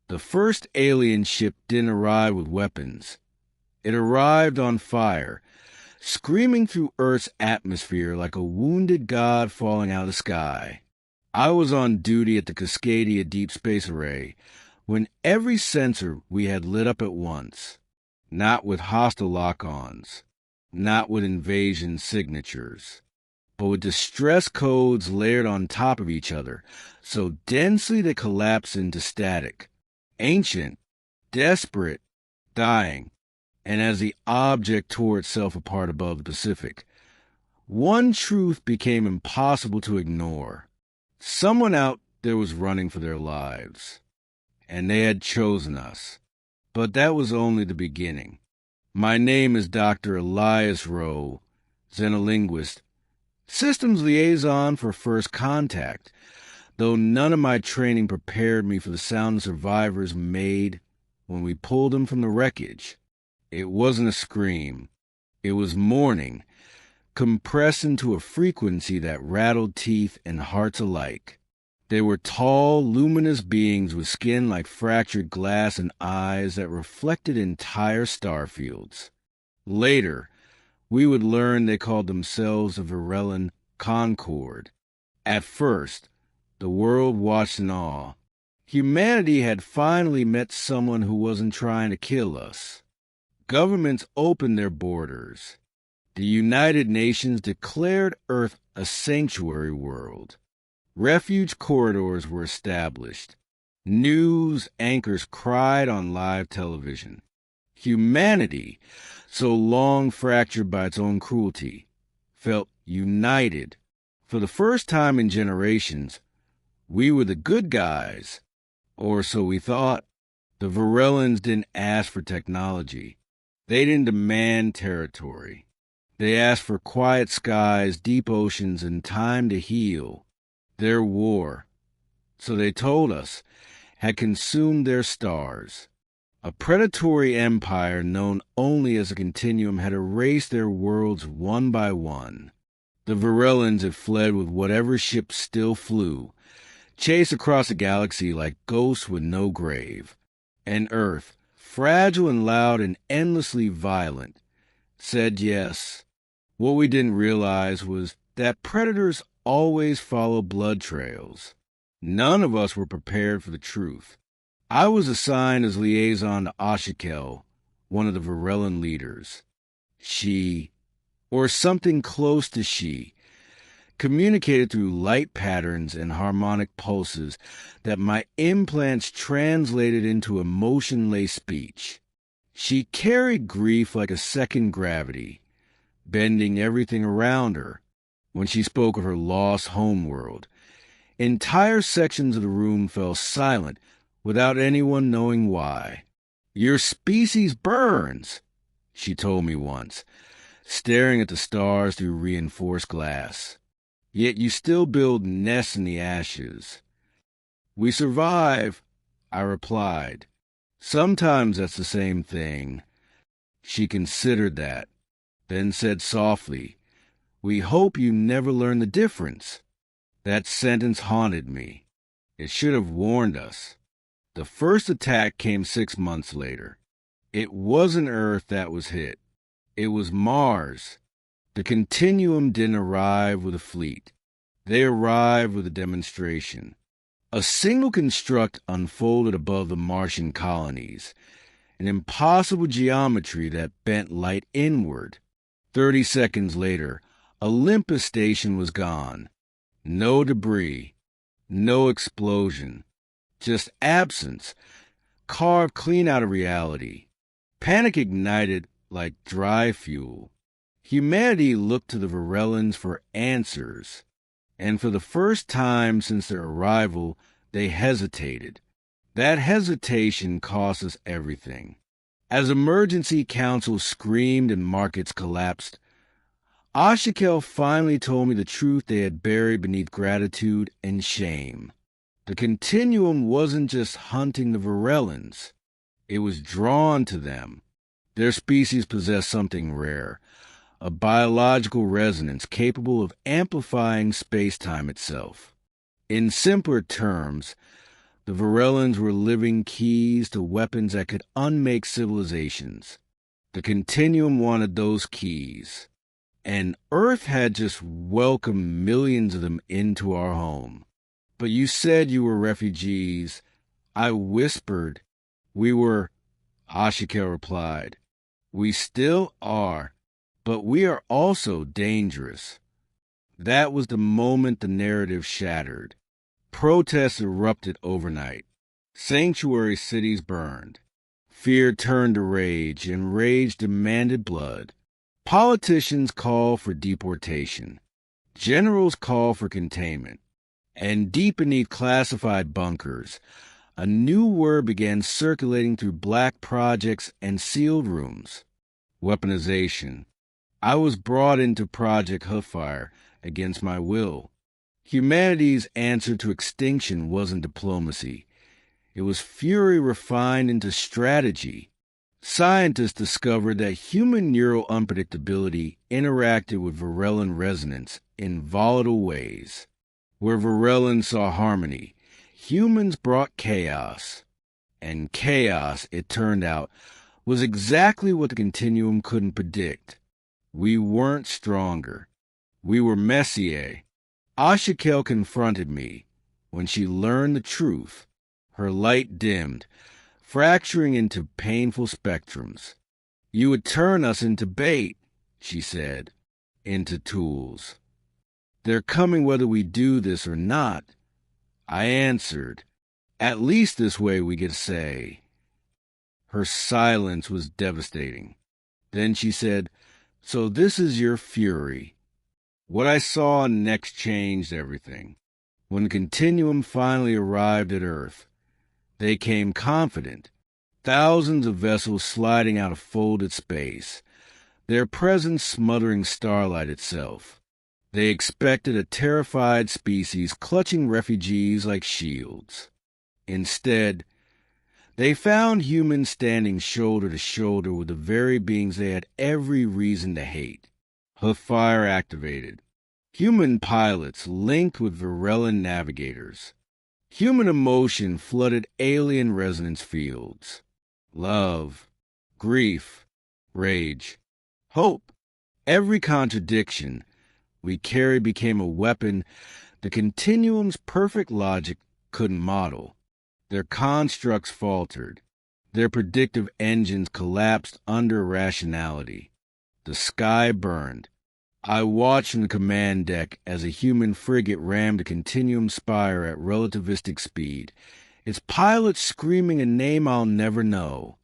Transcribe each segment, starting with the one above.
The first alien ship didn't arrive with weapons. It arrived on fire, screaming through Earth's atmosphere like a wounded god falling out of the sky. I was on duty at the Cascadia Deep Space Array when every sensor we had lit up at once, not with hostile lock-ons, not with invasion signatures, but with distress codes layered on top of each other, so densely they collapsed into static, ancient, desperate, dying, and as the object tore itself apart above the Pacific, one truth became impossible to ignore. Someone out there was running for their lives, and they had chosen us. But that was only the beginning. My name is Dr. Elias Rowe, xenolinguist, systems liaison for First Contact, though none of my training prepared me for the sound survivors made when we pulled them from the wreckage. It wasn't a scream. It was mourning, compressed into a frequency that rattled teeth and hearts alike. They were tall, luminous beings with skin like fractured glass and eyes that reflected entire starfields. Later, we would learn they called themselves the Varellan Concord. At first, the world watched in awe. Humanity had finally met someone who wasn't trying to kill us. Governments opened their borders. The United Nations declared Earth a sanctuary world. Refuge corridors were established. News anchors cried on live television. Humanity, so long fractured by its own cruelty, felt united. For the first time in generations, we were the good guys, or so we thought. The Varellans didn't ask for technology. They didn't demand territory. They asked for quiet skies, deep oceans, and time to heal. Their war, so they told us, had consumed their stars. A predatory empire known only as a continuum had erased their worlds one by one. The Varellans had fled with whatever ships still flew, chased across the galaxy like ghosts with no grave. And Earth, fragile and loud and endlessly violent, said yes. What we didn't realize was that predators always follow blood trails. None of us were prepared for the truth. I was assigned as liaison to Ashikel, one of the Varellan leaders. She, or something close to she, communicated through light patterns and harmonic pulses that my implants translated into emotion-laced speech. She carried grief like a second gravity, bending everything around her. When she spoke of her lost homeworld, entire sections of the room fell silent without anyone knowing why. "Your species burns," she told me once, staring at the stars through reinforced glass. "Yet you still build nests in the ashes." "We survive," I replied. "Sometimes that's the same thing." She considered that, then said softly, "We hope you never learn the difference." That sentence haunted me. It should have warned us. The first attack came 6 months later. It wasn't Earth that was hit. It was Mars. The continuum didn't arrive with a fleet. They arrived with a demonstration. A single construct unfolded above the Martian colonies, an impossible geometry that bent light inward. 30 seconds later, Olympus Station was gone. No debris, no explosion, just absence, carved clean out of reality. Panic ignited like dry fuel. Humanity looked to the Varellans for answers, and for the first time since their arrival, they hesitated. That hesitation cost us everything. As emergency councils screamed and markets collapsed, Ashikel finally told me the truth they had buried beneath gratitude and shame. The continuum wasn't just hunting the Varellans. It was drawn to them. Their species possessed something rare, a biological resonance capable of amplifying space-time itself. In simpler terms, The Varellans were living keys to weapons that could unmake civilizations. The Continuum wanted those keys, and Earth had just welcomed millions of them into our home. But you said you were refugees. I whispered. We were, Ashikel replied. We still are, but we are also dangerous. That was the moment the narrative shattered. Protests erupted overnight. Sanctuary cities burned. Fear turned to rage, and rage demanded blood. Politicians called for deportation. Generals called for containment. And deep beneath classified bunkers, a new word began circulating through black projects and sealed rooms. Weaponization. I was brought into Project HFY against my will. Humanity's answer to extinction wasn't diplomacy. It was fury refined into strategy. Scientists discovered that human neural unpredictability interacted with Varellan resonance in volatile ways. Where Varellan saw harmony, humans brought chaos. And chaos, it turned out, was exactly what the Continuum couldn't predict. We weren't stronger. We were Messier. Ashikel confronted me. When she learned the truth, her light dimmed, fracturing into painful spectrums. You would turn us into bait, she said, into tools. They're coming whether we do this or not. I answered, at least this way we get a say. Her silence was devastating. Then she said, so this is your fury. What I saw next changed everything. When the Continuum finally arrived at Earth, they came confident, thousands of vessels sliding out of folded space, their presence smothering starlight itself. They expected a terrified species clutching refugees like shields. Instead, they found humans standing shoulder to shoulder with the very beings they had every reason to hate. HFY activated. Human pilots linked with Varellan navigators. Human emotion flooded alien resonance fields. Love, grief, rage, hope. Every contradiction we carried became a weapon the Continuum's perfect logic couldn't model. Their constructs faltered. Their predictive engines collapsed under rationality. The sky burned. I watched from the command deck as a human frigate rammed a Continuum spire at relativistic speed, its pilots screaming a name I'll never know.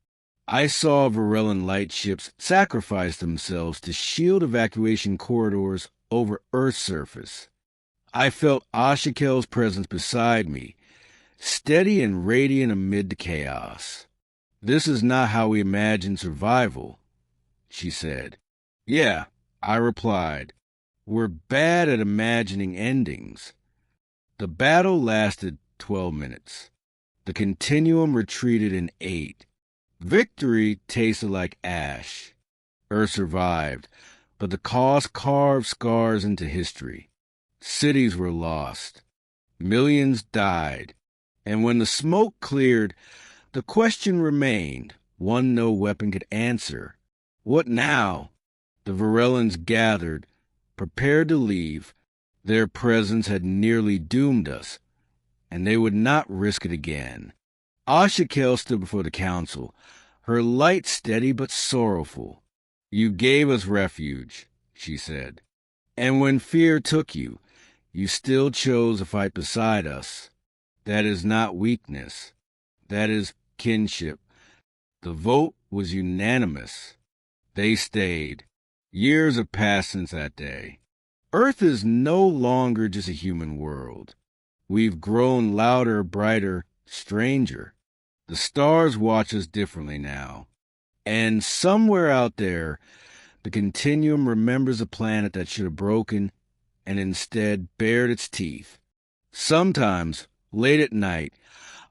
I saw Varellan lightships sacrifice themselves to shield evacuation corridors over Earth's surface. I felt Ashikel's presence beside me, steady and radiant amid the chaos. This is not how we imagine survival, she said. Yeah, I replied. We're bad at imagining endings. The battle lasted 12 minutes. The Continuum retreated in 8. Victory tasted like ash. Earth survived, but the cost carved scars into history. Cities were lost. Millions died. And when the smoke cleared, the question remained, one no weapon could answer. What now? The Varellans gathered, prepared to leave. Their presence had nearly doomed us, and they would not risk it again. Ashikel stood before the council, her light steady but sorrowful. You gave us refuge, she said. And when fear took you, you still chose to fight beside us. That is not weakness. That is kinship. The vote was unanimous. They stayed. Years have passed since that day. Earth is no longer just a human world. We've grown louder, brighter, stranger. The stars watch us differently now. And somewhere out there, the Continuum remembers a planet that should have broken and instead bared its teeth. Sometimes, late at night,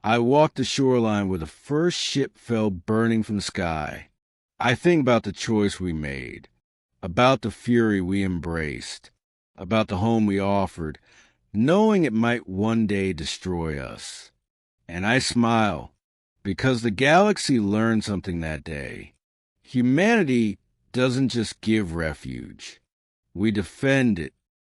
I walk the shoreline where the first ship fell burning from the sky. I think about the choice we made, about the fury we embraced, about the home we offered, knowing it might one day destroy us. And I smile, because the galaxy learned something that day. Humanity doesn't just give refuge. We defend it